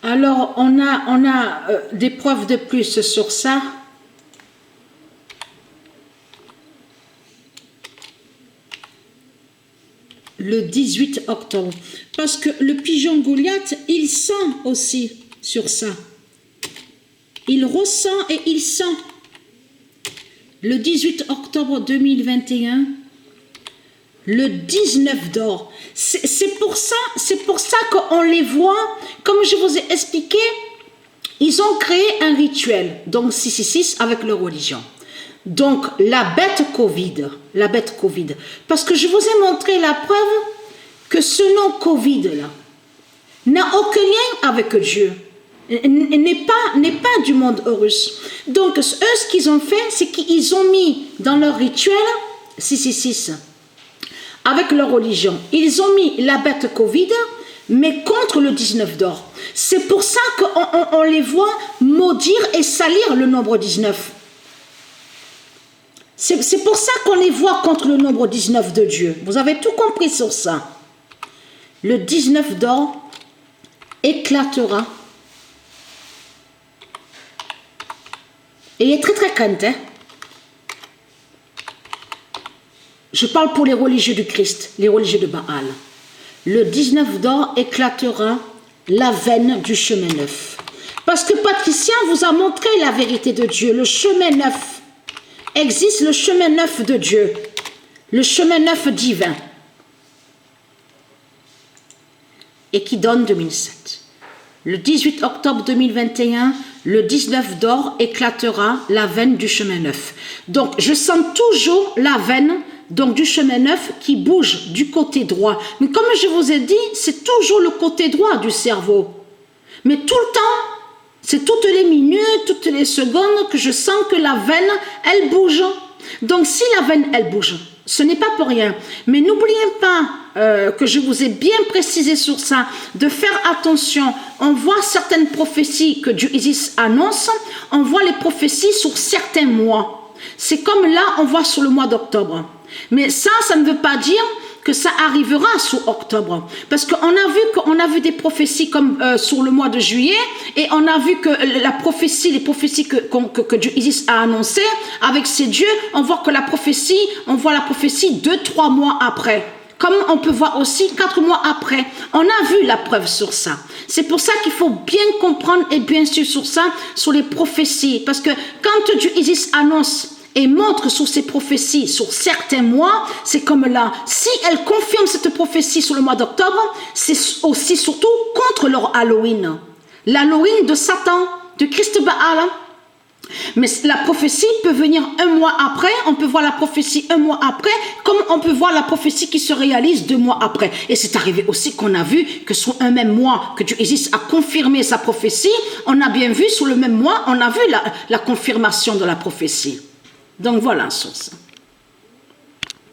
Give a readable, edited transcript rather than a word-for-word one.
Alors, on a des preuves de plus sur ça. Le 18 octobre. Parce que le pigeon Goliath, il sent aussi sur ça. Il ressent et il sent. Le 18 octobre 2021, le 19 d'or. C'est pour ça qu'on les voit, comme je vous ai expliqué, ils ont créé un rituel, donc 666 avec leur religion. Donc la bête Covid, parce que je vous ai montré la preuve que ce nom Covid là n'a aucun lien avec Dieu, n'est pas du monde russe. Donc eux, ce qu'ils ont fait, c'est qu'ils ont mis dans leur rituel 666 avec leur religion, ils ont mis la bête Covid, mais contre le 19 d'or. C'est pour ça qu'on les voit maudire et salir le nombre 19. C'est pour ça qu'on les voit contre le nombre 19 de Dieu. Vous avez tout compris sur ça. Le 19 d'or éclatera. Et il est très très craint, hein? Je parle pour les religieux du Christ, les religieux de Baal. Le 19 d'or éclatera la veine du chemin neuf. Parce que Patricia vous a montré la vérité de Dieu, le chemin neuf. Existe le chemin neuf de Dieu, le chemin neuf divin, et qui donne 2007. Le 18 octobre 2021, le 19 d'or éclatera la veine du chemin neuf. Donc, je sens toujours la veine donc du chemin neuf qui bouge du côté droit. Mais comme je vous ai dit, c'est toujours le côté droit du cerveau. Mais tout le temps, c'est toutes les minutes, toutes les secondes que je sens que la veine, elle bouge. Donc si la veine, elle bouge, ce n'est pas pour rien. Mais n'oubliez pas que je vous ai bien précisé sur ça, de faire attention. On voit certaines prophéties que Dieu Isis annonce, on voit les prophéties sur certains mois. C'est comme là, on voit sur le mois d'octobre. Mais ça ne veut pas dire que ça arrivera sous octobre. Parce qu'on a vu des prophéties comme sur le mois de juillet, et on a vu que les prophéties que Dieu Isis a annoncées, avec ses dieux, on voit la prophétie 2-3 mois après. Comme on peut voir aussi 4 mois après. On a vu la preuve sur ça. C'est pour ça qu'il faut bien comprendre et bien suivre sur ça, sur les prophéties. Parce que quand Dieu Isis annonce et montre sur ses prophéties sur certains mois, c'est comme là, si elle confirme cette prophétie sur le mois d'octobre, c'est aussi surtout contre leur Halloween. L'Halloween de Satan, de Christ Baal. Mais la prophétie peut venir un mois après, on peut voir la prophétie un mois après, comme on peut voir la prophétie qui se réalise 2 mois après. Et c'est arrivé aussi qu'on a vu que sur un même mois que Dieu Isis a confirmé sa prophétie, on a bien vu sur le même mois, on a vu la confirmation de la prophétie. Donc voilà sur ça.